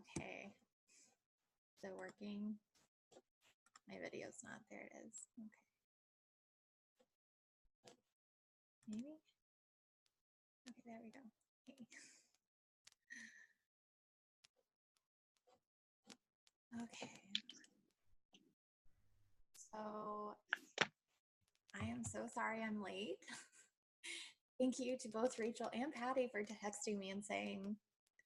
Okay. Is it working? My video's not. There it is. Okay. Maybe? Okay, there we go. Okay. So I am so sorry I'm late. Thank you to both Rachel and Patty for texting me and saying,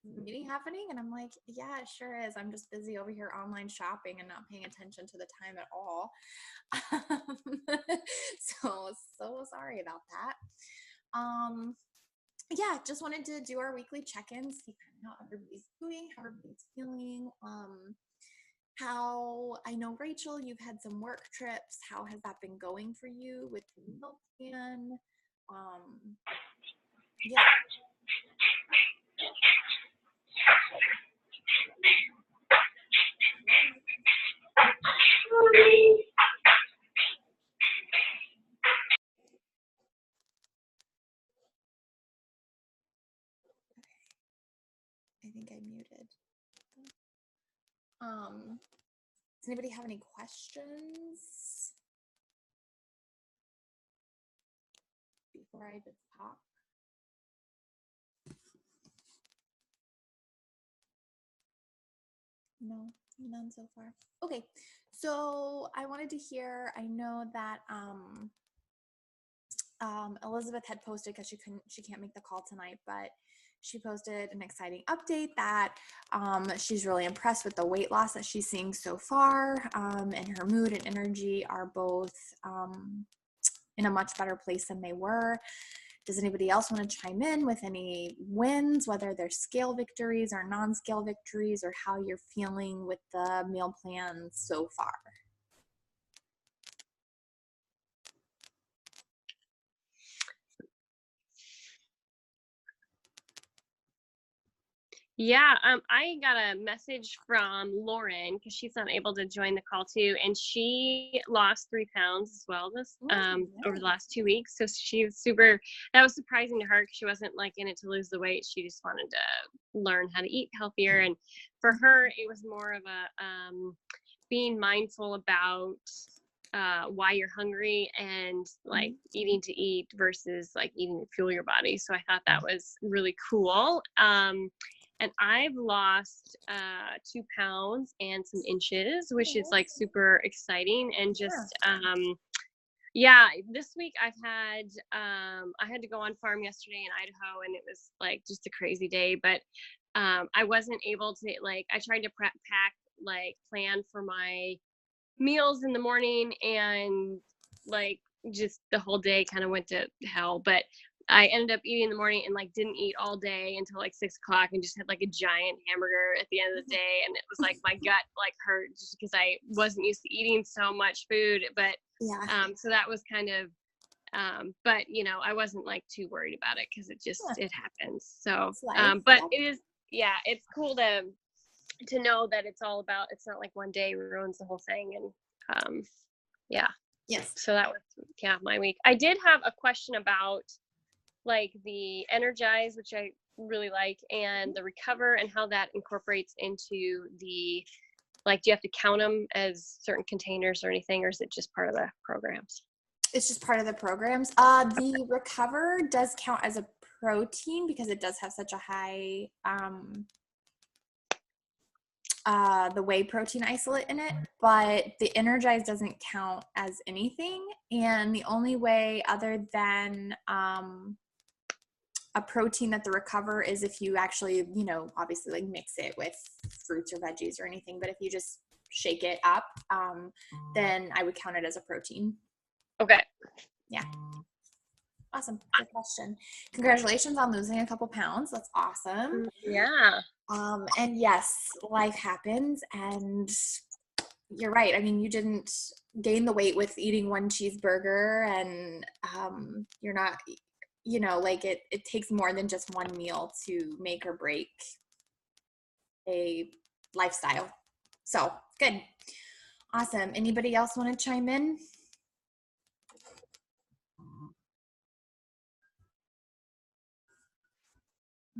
is the meeting happening? And I'm like, yeah, it sure is. I'm just busy over here online shopping and not paying attention to the time at all. So sorry about that. Yeah, just wanted to do our weekly check-ins, see kind of how everybody's doing, how everybody's feeling. How I know, Rachel, you've had some work trips. How has that been going for you with the meal plan? Yeah. I think I muted. Does anybody have any questions before I just talk? No, none so far. Okay, so I wanted to hear, I know that Elizabeth had posted because she can't make the call tonight, but she posted an exciting update that she's really impressed with the weight loss that she's seeing so far, and her mood and energy are both in a much better place than they were. Does anybody else want to chime in with any wins, whether they're scale victories or non-scale victories, or how you're feeling with the meal plan so far? Yeah, I got a message from Lauren because she's not able to join the call too, and she lost 3 pounds as well this over the last 2 weeks. So she's super. That was surprising to her because she wasn't like in it to lose the weight. She just wanted to learn how to eat healthier, and for her, it was more of a being mindful about why you're hungry and like eating to eat versus like eating to fuel your body. So I thought that was really cool. And I've lost 2 pounds and some inches, which is like super exciting. And just, yeah, this week I had to go on farm yesterday in Idaho, and it was like just a crazy day, but I wasn't able to, like, I tried to plan for my meals in the morning, and like just the whole day kind of went to hell. But I ended up eating in the morning and like didn't eat all day until like 6 o'clock and just had like a giant hamburger at the end of the day. And it was like my gut like hurt just because I wasn't used to eating so much food. But so that was kind of but you know, I wasn't like too worried about it because it just it happens. So but it is, yeah, it's cool to know that it's all about, it's not like one day ruins the whole thing. And yeah. Yes. So that was my week. I did have a question about like the Energize, which I really like, and the Recover, and how that incorporates into the, like, do you have to count them as certain containers or anything, or is it just part of the programs? It's just part of the programs. The Recover does count as a protein because it does have such a high the whey protein isolate in it, but the Energize doesn't count as anything. And the only way other than a protein that the Recover is if you actually, you know, obviously like mix it with fruits or veggies or anything, but if you just shake it up, then I would count it as a protein. Okay. Yeah. Awesome. Good question. Congratulations on losing a couple pounds. That's awesome. Yeah. And yes, life happens, and you're right. I mean, you didn't gain the weight with eating one cheeseburger, and you're not, you know, like it takes more than just one meal to make or break a lifestyle. So good. Awesome. Anybody else want to chime in?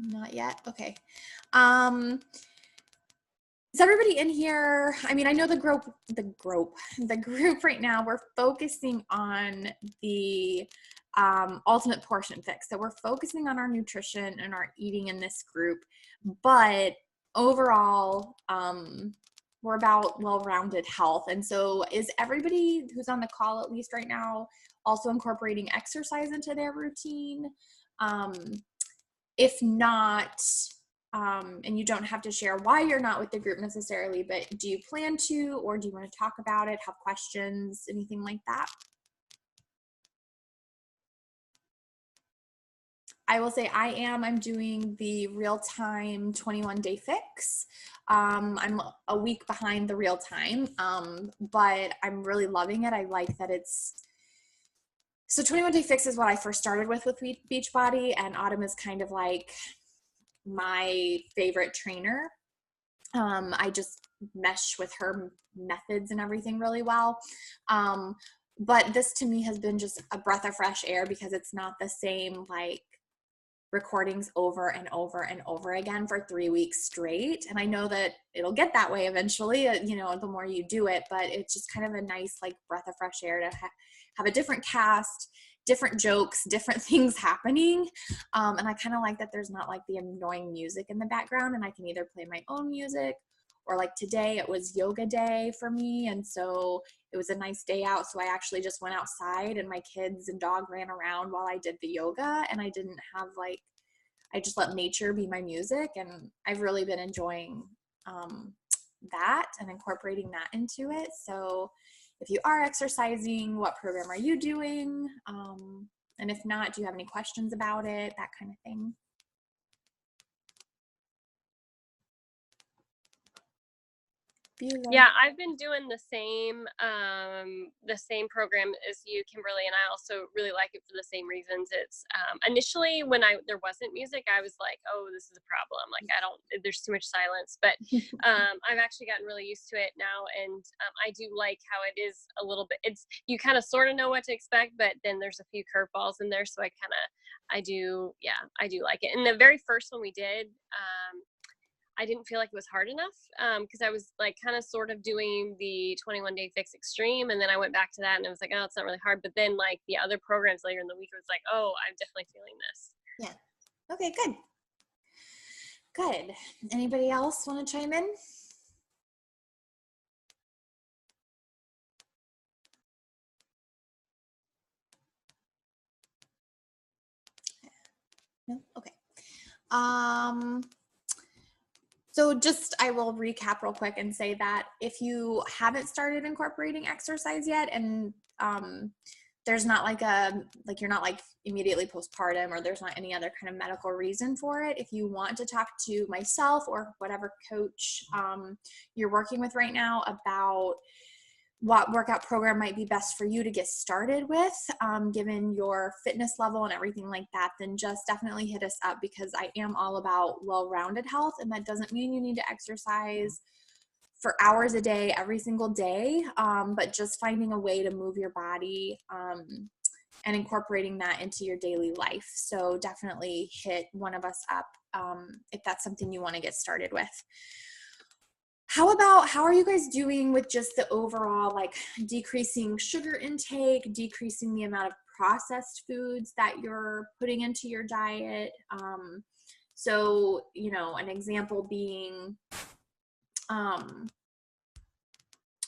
Not yet. Okay. Is everybody in here? I mean, I know the group right now, we're focusing on the ultimate portion fix. So we're focusing on our nutrition and our eating in this group, but overall, we're about well-rounded health. And so is everybody who's on the call, at least right now, also incorporating exercise into their routine? If not, and you don't have to share why you're not with the group necessarily, but do you plan to, or do you want to talk about it, have questions, anything like that? I will say I'm doing the real-time 21-day fix. I'm a week behind the real time, but I'm really loving it. I like that so 21-day fix is what I first started with Beachbody, and Autumn is kind of like my favorite trainer. I just mesh with her methods and everything really well. But this to me has been just a breath of fresh air because it's not the same like recordings over and over and over again for 3 weeks straight. And I know that it'll get that way eventually, the more you do it, but it's just kind of a nice like breath of fresh air to have a different cast, different jokes, different things happening. And I kind of like that there's not like the annoying music in the background, and I can either play my own music, or like today it was yoga day for me. And so it was a nice day out. So I actually just went outside and my kids and dog ran around while I did the yoga, and I didn't have I just let nature be my music. And I've really been enjoying that and incorporating that into it. So if you are exercising, what program are you doing? And if not, do you have any questions about it? That kind of thing. Yeah, I've been doing the same program as you, Kimberly, and I also really like it for the same reasons. It's initially when there wasn't music, I was like, oh, this is a problem. Like there's too much silence. But I've actually gotten really used to it now, and I do like how it is a little bit. You kind of sort of know what to expect, but then there's a few curveballs in there, so I do like it. And the very first one we did, I didn't feel like it was hard enough because I was like kind of sort of doing the 21-day fix extreme, and then I went back to that and I was like, oh, it's not really hard. But then like the other programs later in the week, it was like, oh, I'm definitely feeling this. Yeah. Okay, good. Anybody else want to chime in? No? Okay. So I will recap real quick and say that if you haven't started incorporating exercise yet, and there's not you're not like immediately postpartum, or there's not any other kind of medical reason for it, if you want to talk to myself or whatever coach you're working with right now about what workout program might be best for you to get started with, given your fitness level and everything like that, then just definitely hit us up, because I am all about well-rounded health. And that doesn't mean you need to exercise for hours a day, every single day, but just finding a way to move your body and incorporating that into your daily life. So definitely hit one of us up if that's something you want to get started with. How are you guys doing with just the overall, like decreasing sugar intake, decreasing the amount of processed foods that you're putting into your diet? So, an example being,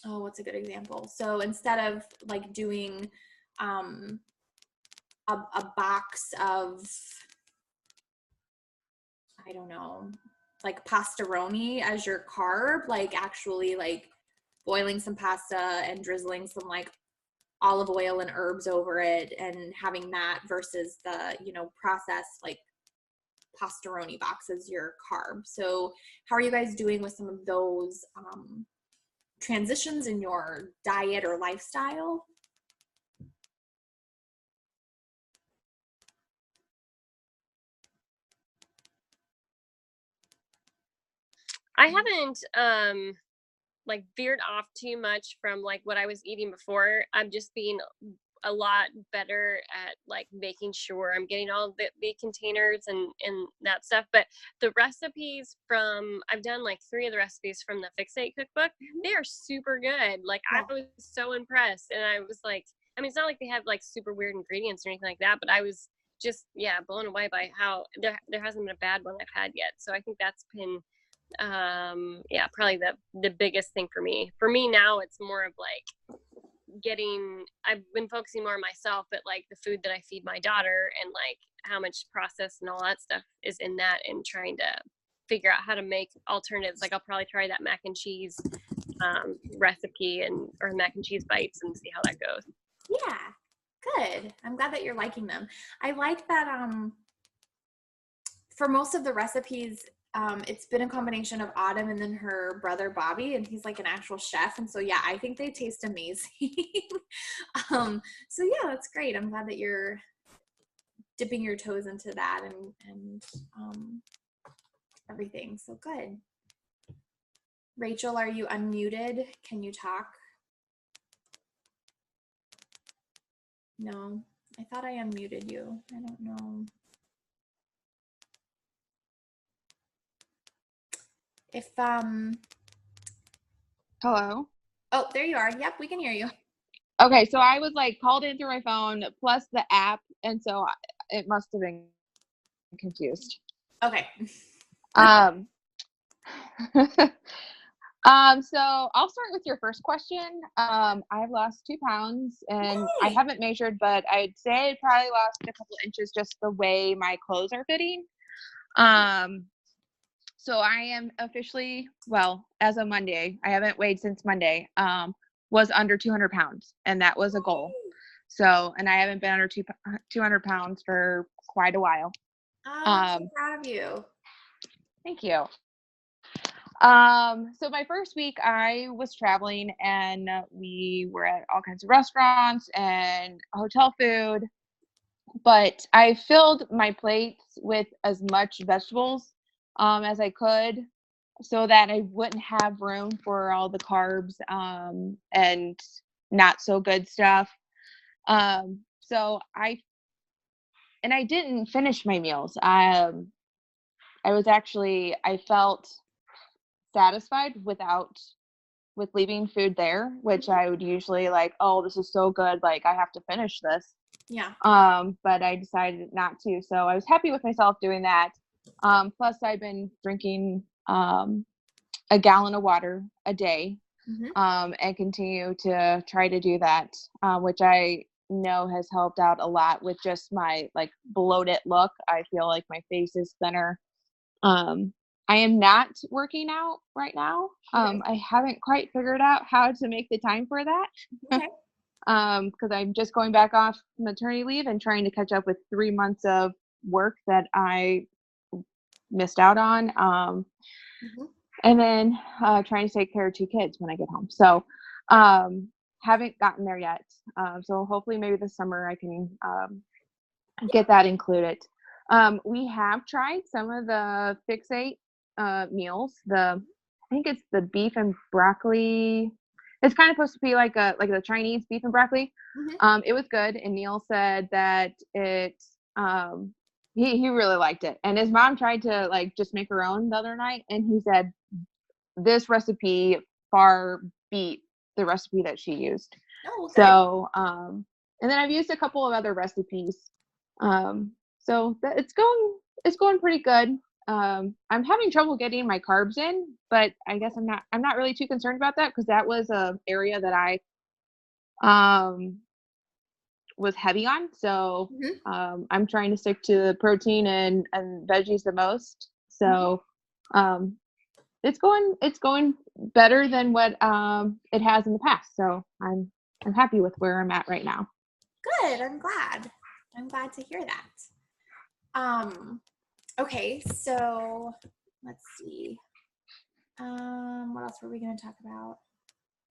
what's a good example? So instead of like doing a box of, I don't know, like pastaroni as your carb, like actually like boiling some pasta and drizzling some like olive oil and herbs over it and having that versus the, processed like pastaroni box as your carb. So how are you guys doing with some of those transitions in your diet or lifestyle? I haven't like veered off too much from like what I was eating before. I'm just being a lot better at like making sure I'm getting all the containers and that stuff. But the recipes I've done like 3 of the recipes from the Fixate cookbook. They are super good. Like Yeah. I was so impressed, and I was like, I mean, it's not like they have like super weird ingredients or anything like that, but I was just, yeah, blown away by how there hasn't been a bad one I've had yet. So I think that's been, yeah, probably the biggest thing for me. For me now, it's more of like I've been focusing more on myself, but like the food that I feed my daughter and like how much processed and all that stuff is in that, and trying to figure out how to make alternatives. Like I'll probably try that mac and cheese recipe or mac and cheese bites and see how that goes. Yeah, good. I'm glad that you're liking them. I like that for most of the recipes, it's been a combination of Autumn and then her brother Bobby, and he's like an actual chef. And so, yeah, I think they taste amazing. So yeah, that's great. I'm glad that you're dipping your toes into that and everything. So good. Rachel, are you unmuted? Can you talk? No, I thought I unmuted you. I don't know. If Hello. oh, there you are. Yep, we can hear you. Okay, so I was like called in through my phone plus the app, and so it must have been confused. Okay. Um, so I'll start with your first question. I've lost 2 pounds, and I Yay! haven't measured, but I'd say I probably lost a couple inches just the way my clothes are fitting. So I am officially, well, as of Monday, I haven't weighed since Monday, was under 200 pounds, and that was a goal. So, and I haven't been under 200 pounds for quite a while. Oh, I'm so proud of you. Thank you. So my first week I was traveling, and we were at all kinds of restaurants and hotel food, but I filled my plates with as much vegetables as I could, so that I wouldn't have room for all the carbs and not so good stuff. So I didn't finish my meals. I felt satisfied with leaving food there, which I would usually like, oh, this is so good, like I have to finish this. Yeah. But I decided not to. So I was happy with myself doing that. Plus I've been drinking a gallon of water a day, and continue to try to do that, which I know has helped out a lot with just my like bloated look. I feel like my face is thinner. I am not working out right now. Okay. I haven't quite figured out how to make the time for that. Okay. Because I'm just going back off maternity leave and trying to catch up with 3 months of work that I missed out on. And then trying to take care of 2 kids when I get home. So haven't gotten there yet. So hopefully maybe this summer I can get that included. We have tried some of the Fixate meals. I think it's the beef and broccoli. It's kind of supposed to be like the Chinese beef and broccoli. It was good, and Neil said that it he really liked it. And his mom tried to like just make her own the other night, and he said this recipe far beat the recipe that she used. Oh, okay. So and then I've used a couple of other recipes. So it's going pretty good. I'm having trouble getting my carbs in, but I guess I'm not really too concerned about that, because that was a area that I was heavy on. So I'm trying to stick to the protein and veggies the most. So it's going better than what it has in the past. So I'm happy with where I'm at right now. Good. I'm glad to hear that. Okay, so let's see. What else were we going to talk about?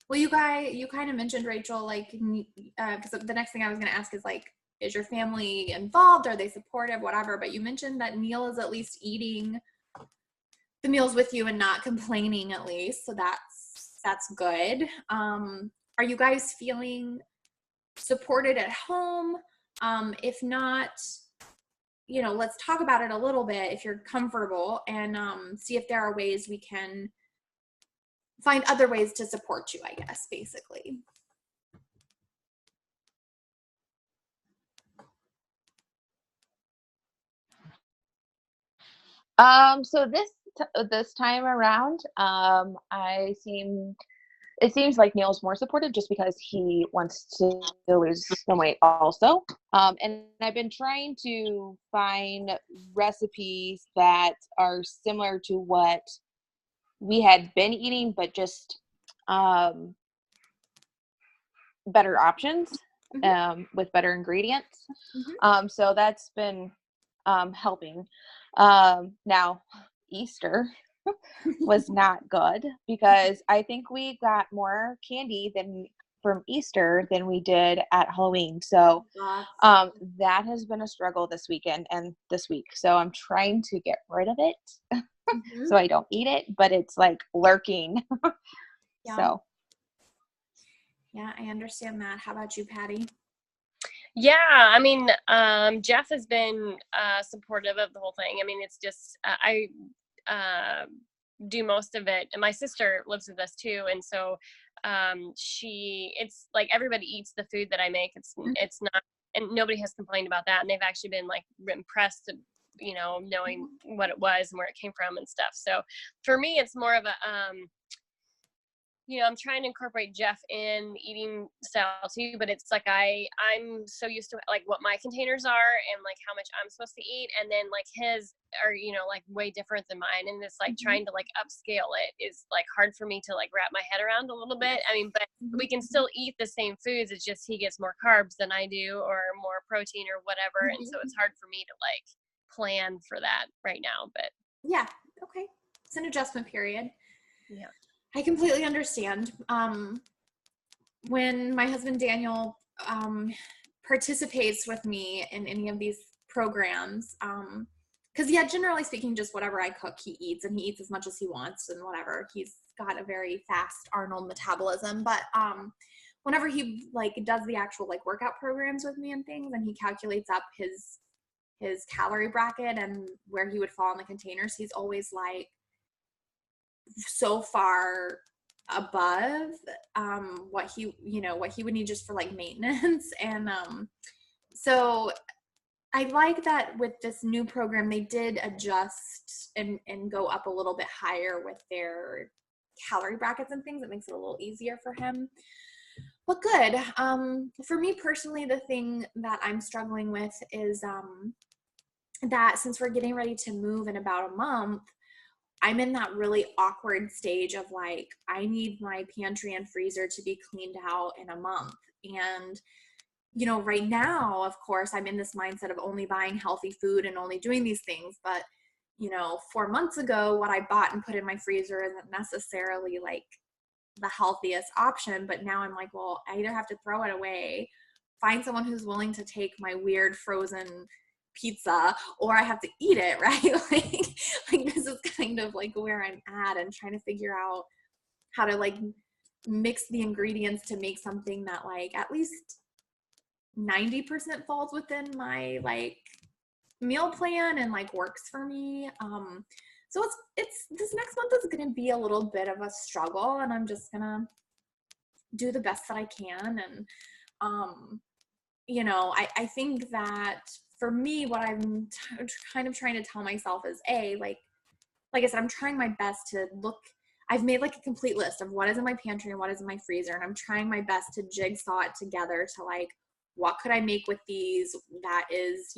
Well, you kind of mentioned, Rachel, like, because the next thing I was going to ask is like, is your family involved? Are they supportive? Whatever. But you mentioned that Neil is at least eating the meals with you and not complaining, at least. So that's good. Are you guys feeling support it at home. If not, let's talk about it a little bit if you're comfortable, and see if there are ways we can find other ways to support you, I guess, basically. So this time around, it seems like Neil's more supportive just because he wants to lose some weight also. And I've been trying to find recipes that are similar to what we had been eating, but just better options, with better ingredients. So that's been helping. Now, Easter was not good because I think we got more candy from Easter than we did at Halloween. So that has been a struggle this weekend and this week. So I'm trying to get rid of it so I don't eat it, but it's like lurking. Yeah. So. Yeah, I understand that. How about you, Patty? Yeah, I mean, Jeff has been supportive of the whole thing. I mean, it's just I do most of it, and my sister lives with us too, and so it's like everybody eats the food that I make. It's not, and nobody has complained about that, and they've actually been like impressed, knowing what it was and where it came from and stuff. So for me, it's more of a I'm trying to incorporate Jeff in eating style too, but it's like I'm so used to like what my containers are and like how much I'm supposed to eat, and then like his are like way different than mine, and it's like trying to like upscale it is like hard for me to like wrap my head around a little bit. I mean, but we can still eat the same foods. It's just he gets more carbs than I do, or more protein or whatever, and so it's hard for me to like plan for that right now. But yeah, okay, it's an adjustment period. Yeah. I completely understand. When my husband Daniel participates with me in any of these programs, because generally speaking, just whatever I cook, he eats, and he eats as much as he wants and whatever. He's got a very fast Arnold metabolism, but whenever he like does the actual like workout programs with me and things, and he calculates up his calorie bracket and where he would fall in the containers, he's always like so far above what he would need just for like maintenance. And so I like that with this new program they did adjust and go up a little bit higher with their calorie brackets and things. It makes it a little easier for him. But good. For me personally, the thing that I'm struggling with is that since we're getting ready to move in about a month, I'm in that really awkward stage of like, I need my pantry and freezer to be cleaned out in a month. And, right now, of course, I'm in this mindset of only buying healthy food and only doing these things. But, 4 months ago, what I bought and put in my freezer isn't necessarily like the healthiest option. But now I'm like, well, I either have to throw it away, find someone who's willing to take my weird frozen pizza, or I have to eat it, right? like this is kind of like where I'm at, and trying to figure out how to like mix the ingredients to make something that like at least 90% falls within my like meal plan and like works for me. So it's this next month is going to be a little bit of a struggle, and I'm just gonna do the best that I can. And I think that for me, what I'm kind of trying to tell myself is like I said, I'm trying my best to look. I've made like a complete list of what is in my pantry and what is in my freezer, and I'm trying my best to jigsaw it together to like, what could I make with these that is,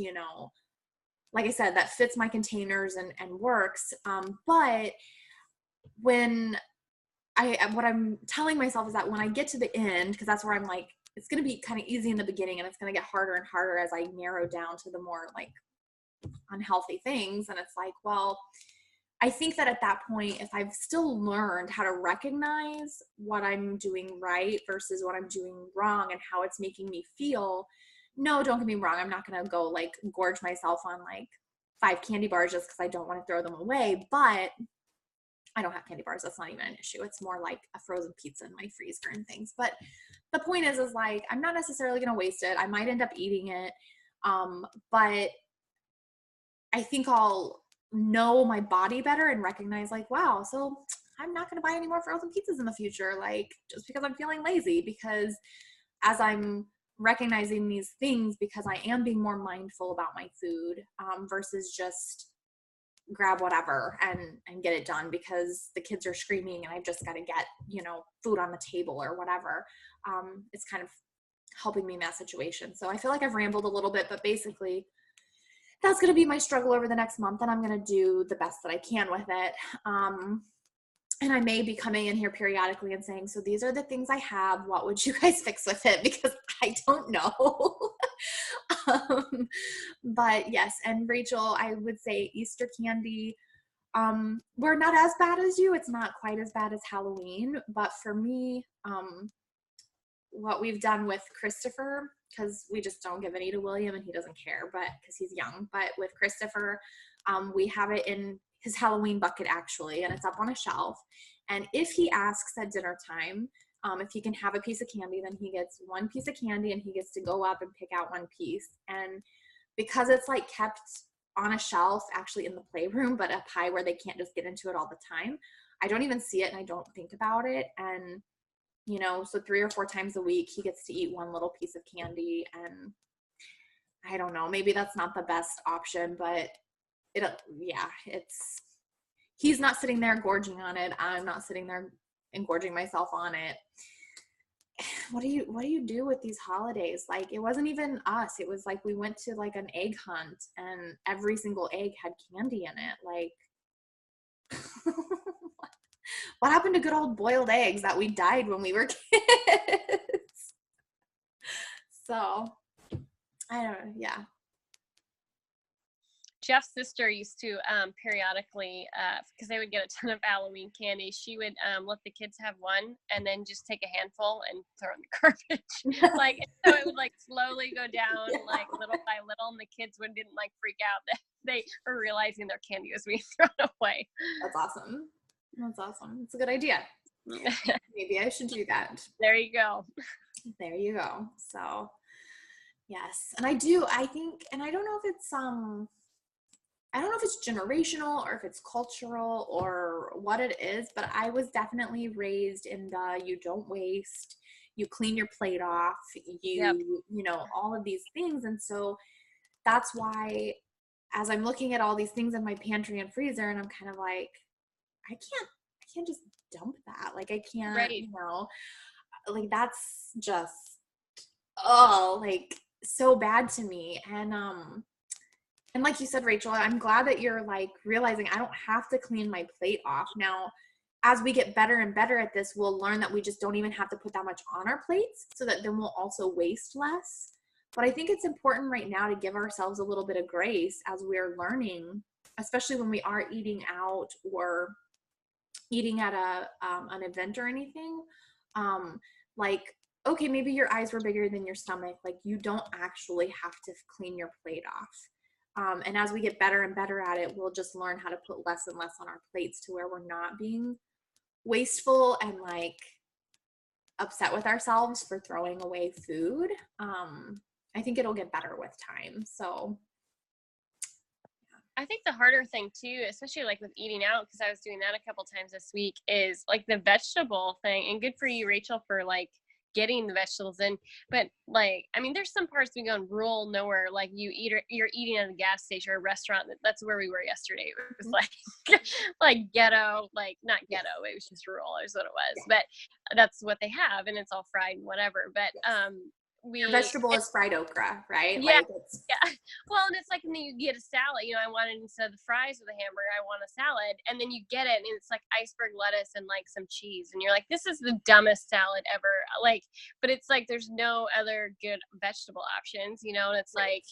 like I said, that fits my containers and works. But what I'm telling myself is that when I get to the end, because that's where I'm like, it's going to be kind of easy in the beginning, and it's going to get harder and harder as I narrow down to the more like unhealthy things. And it's like, well, I think that at that point, if I've still learned how to recognize what I'm doing right versus what I'm doing wrong and how it's making me feel, no, don't get me wrong, I'm not going to go like gorge myself on like 5 candy bars just because I don't want to throw them away. But I don't have candy bars. That's not even an issue. It's more like a frozen pizza in my freezer and things. But the point is like, I'm not necessarily going to waste it. I might end up eating it. But I think I'll know my body better and recognize like, wow, so I'm not going to buy any more frozen pizzas in the future. Like, just because I'm feeling lazy, because as I'm recognizing these things, because I am being more mindful about my food, versus just grab whatever and get it done because the kids are screaming and I've just got to get, food on the table or whatever. It's kind of helping me in that situation. So I feel like I've rambled a little bit, but basically that's going to be my struggle over the next month, and I'm going to do the best that I can with it. And I may be coming in here periodically and saying, so these are the things I have. What would you guys fix with it? Because I don't know. But yes, and Rachel, I would say Easter candy, we're not as bad as you. It's not quite as bad as Halloween. But for me, what we've done with Christopher, because we just don't give any to William and he doesn't care, but because he's young. But with Christopher, we have it in his Halloween bucket actually, and it's up on a shelf. And if he asks at dinner time, if he can have a piece of candy, then he gets one piece of candy and he gets to go up and pick out one piece. And because it's like kept on a shelf actually in the playroom, but up high where they can't just get into it all the time, I don't even see it and I don't think about it. And so 3 or 4 times a week he gets to eat one little piece of candy. And I don't know, maybe that's not the best option, but he's not sitting there gorging on it. I'm not sitting there and gorging myself on it. What do you do with these holidays? Like, it wasn't even us. It was like we went to like an egg hunt and every single egg had candy in it. Like, what happened to good old boiled eggs that we dyed when we were kids? So, I don't know. Yeah. Jeff's sister used to periodically, because they would get a ton of Halloween candy, she would let the kids have one and then just take a handful and throw it in the garbage. Like, so it would like slowly go down, like little by little, and the kids didn't like freak out that they were realizing their candy was being thrown away. That's awesome. That's awesome. It's a good idea. Maybe I should do that. There you go. There you go. So, yes. And I think, and I don't know if it's generational or if it's cultural or what it is, but I was definitely raised in you don't waste, you clean your plate off, Yep. All of these things. And so that's why as I'm looking at all these things in my pantry and freezer, and I'm kind of like, I can't just dump that. Like, I can't, Right. like, that's just, like, so bad to me. And like you said, Rachel, I'm glad that you're like realizing I don't have to clean my plate off. Now, as we get better and better at this, we'll learn that we just don't even have to put that much on our plates, so that then we'll also waste less. But I think it's important right now to give ourselves a little bit of grace as we're learning, especially when we are eating out or eating at an event or anything. Like, okay, maybe your eyes were bigger than your stomach. Like, you don't actually have to clean your plate off. And as we get better and better at it, we'll just learn how to put less and less on our plates to where we're not being wasteful and like upset with ourselves for throwing away food. I think it'll get better with time. So I think the harder thing too, especially like with eating out, because I was doing that a couple times this week, is like the vegetable thing. And good for you, Rachel, for like getting the vegetables in. But like, I mean, there's some parts we go in rural nowhere, like you're eating at a gas station or a restaurant. That's where we were yesterday. It was like like ghetto, like not ghetto, it was just rural is what it was. But that's what they have, and it's all fried and whatever. But your vegetable is fried okra, right? Yeah, Like yeah. Well, and it's like, and then you get a salad. I wanted, instead of the fries with a hamburger, I want a salad, and then you get it, and it's like iceberg lettuce and like some cheese, and you're like, this is the dumbest salad ever. Like, but it's like there's no other good vegetable options, and it's like,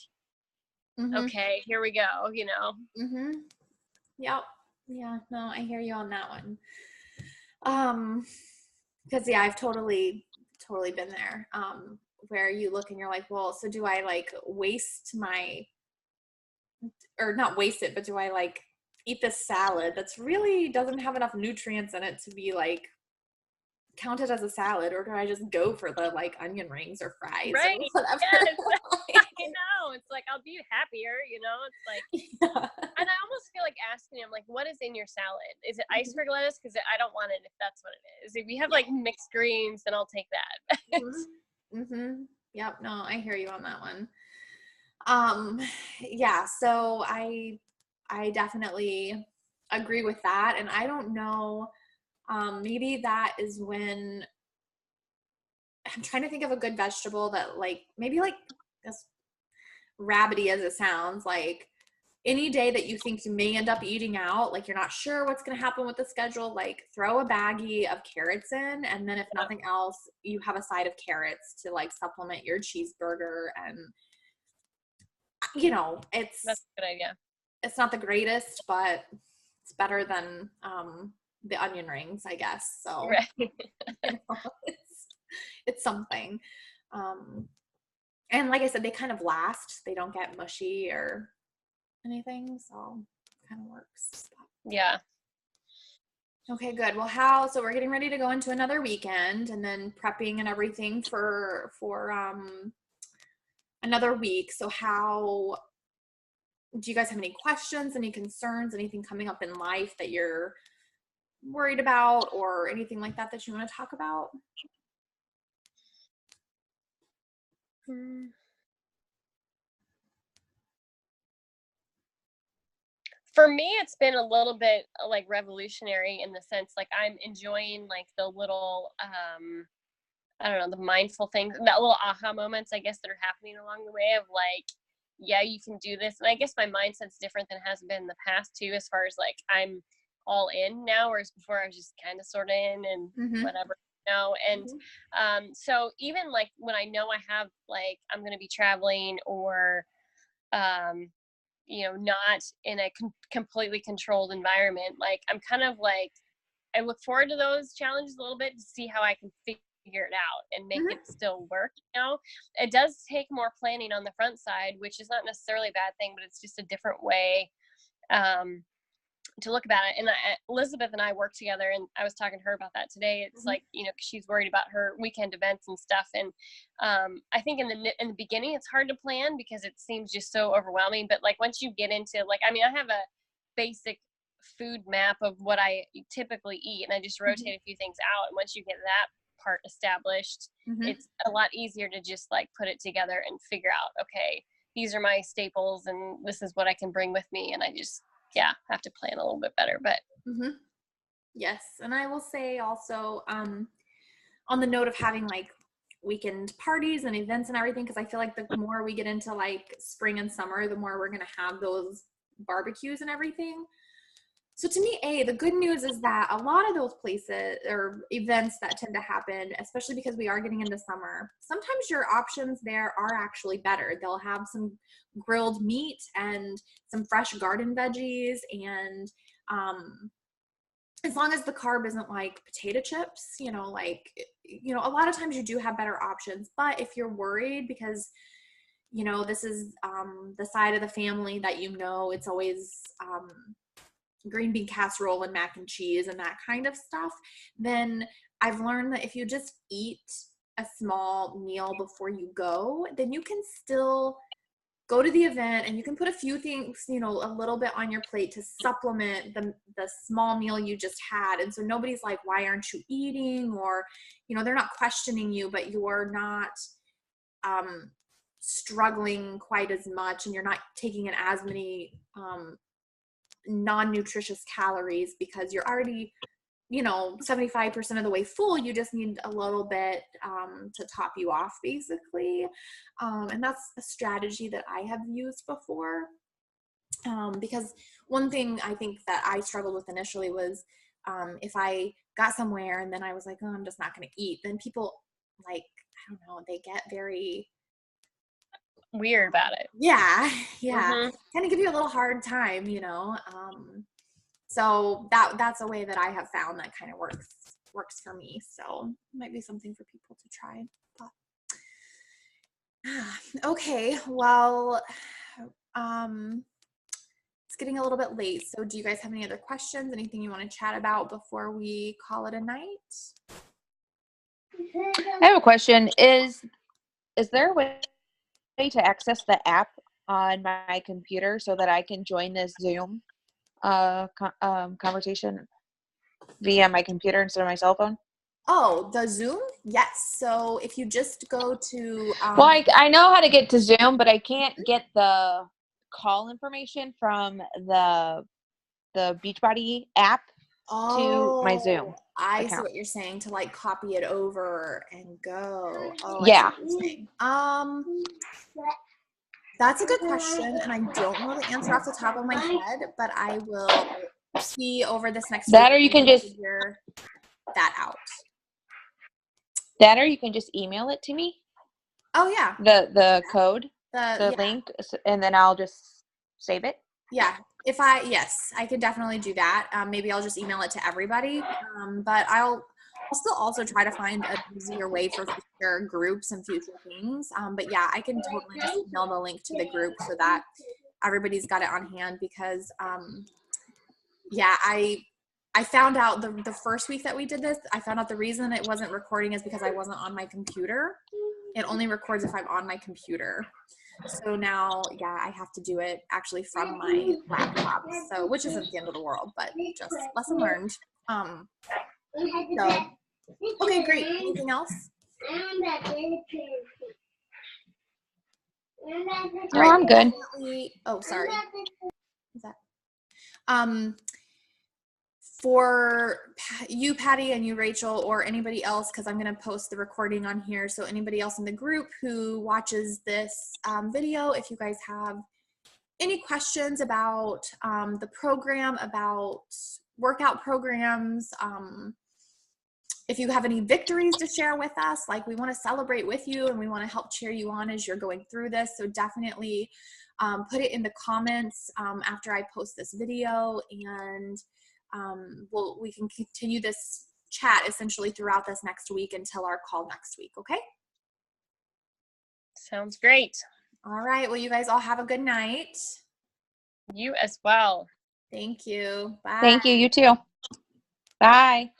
okay, here we go, Yep. Yeah. No, I hear you on that one. Because yeah, I've totally been there. Where you look and you're like, well, so do I like waste or not waste it, but do I like eat this salad that's really doesn't have enough nutrients in it to be like counted as a salad, or do I just go for the like onion rings or fries Right. or whatever? Yes. I know. It's like, I'll be happier, It's like, Yeah. and I almost feel like asking him, like, what is in your salad? Is it iceberg lettuce? Because I don't want it if that's what it is. If you have like mixed greens, then I'll take that. Mm-hmm. Yep. No, I hear you on that one. Yeah, so I definitely agree with that. And I don't know, maybe that is when I'm trying to think of a good vegetable that like maybe like as rabbity as it sounds, like any day that you think you may end up eating out, like you're not sure what's going to happen with the schedule, like throw a baggie of carrots in, and then if nothing else, you have a side of carrots to like supplement your cheeseburger. And That's a good idea. it's not the greatest, but it's better than the onion rings, I guess. So Right. it's something. And like I said, they kind of last. They don't get mushy or anything, so it kind of works. Yeah. Okay, good. Well, so we're getting ready to go into another weekend and then prepping and everything for another week. So how do you guys have any questions, any concerns, anything coming up in life that you're worried about or anything like that you want to talk about? For me, it's been a little bit like revolutionary in the sense like I'm enjoying like the little I don't know, the mindful things, that little aha moments, I guess, that are happening along the way of like, yeah, you can do this. And I guess my mindset's different than it has been in the past too, as far as like I'm all in now, whereas before I was just kind of sort of in and whatever. And so even like when I know I have like I'm going to be traveling or not in a completely controlled environment, like I'm kind of like I look forward to those challenges a little bit to see how I can figure it out and make it still work. It does take more planning on the front side, which is not necessarily a bad thing, but it's just a different way to look about it. And Elizabeth and I work together, and I was talking to her about that today. It's like, cause she's worried about her weekend events and stuff. And I think in the beginning, it's hard to plan because it seems just so overwhelming. But like once you get into like, I have a basic food map of what I typically eat, and I just rotate a few things out. And once you get that part established, it's a lot easier to just like put it together and figure out, okay, these are my staples and this is what I can bring with me. And I just have to plan a little bit better. But yes. And I will say also on the note of having like weekend parties and events and everything, because I feel like the more we get into like spring and summer, the more we're going to have those barbecues and everything. So to me, the good news is that a lot of those places or events that tend to happen, especially because we are getting into summer, sometimes your options there are actually better. They'll have some grilled meat and some fresh garden veggies, and as long as the carb isn't like potato chips, a lot of times you do have better options. But if you're worried because this is the side of the family that it's always green bean casserole and mac and cheese and that kind of stuff, then I've learned that if you just eat a small meal before you go, then you can still go to the event and you can put a few things, a little bit on your plate to supplement the small meal you just had. And so nobody's like, why aren't you eating? Or, they're not questioning you, but you're not struggling quite as much, and you're not taking in as many non-nutritious calories because you're already 75% of the way full. You just need a little bit to top you off, basically. And that's a strategy that I have used before, because one thing I think that I struggled with initially was if I got somewhere and then I was like, oh, I'm just not going to eat, then people, like, I don't know, they get very weird about it. Yeah. Kind of give you a little hard time, so that's a way that I have found that kind of works for me. So it might be something for people to try. But okay, well, it's getting a little bit late. So do you guys have any other questions? Anything you want to chat about before we call it a night? I have a question. Is there a way to access the app on my computer so that I can join this Zoom conversation via my computer instead of my cell phone? Oh, the Zoom? Yes. So if you just go to Well, I know how to get to Zoom, but I can't get the call information from the Beachbody app to my Zoom I see account. what you're saying, to like copy it over and go. Oh, I see Yeah. what you're saying. That's a good question, and I don't know the answer off the top of my head, but I will see over this next week That or you if I can just figure that out. email it to me. Oh yeah. The code, the yeah. link, and then I'll just save it. Yeah. Yes, I could definitely do that. Maybe I'll just email it to everybody. But I'll still also try to find an easier way for future groups and future things. But yeah, I can totally just email the link to the group so that everybody's got it on hand, because yeah, I found out the first week that we did this, I found out the reason it wasn't recording is because I wasn't on my computer. It only records if I'm on my computer. So now, yeah, I have to do it actually from my laptop. So, which isn't the end of the world, but just lesson learned. So, okay, great. Anything else? No, I'm good. Oh, sorry. Is that? For you, Patty, and you, Rachel, or anybody else, because I'm going to post the recording on here. So anybody else in the group who watches this video, if you guys have any questions about the program, about workout programs, if you have any victories to share with us, like we want to celebrate with you and we want to help cheer you on as you're going through this. So definitely put it in the comments after I post this video, and we can continue this chat essentially throughout this next week until our call next week. Okay. Sounds great. All right. Well, you guys all have a good night. You as well. Thank you. Bye. Thank you. You too. Bye.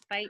Bye.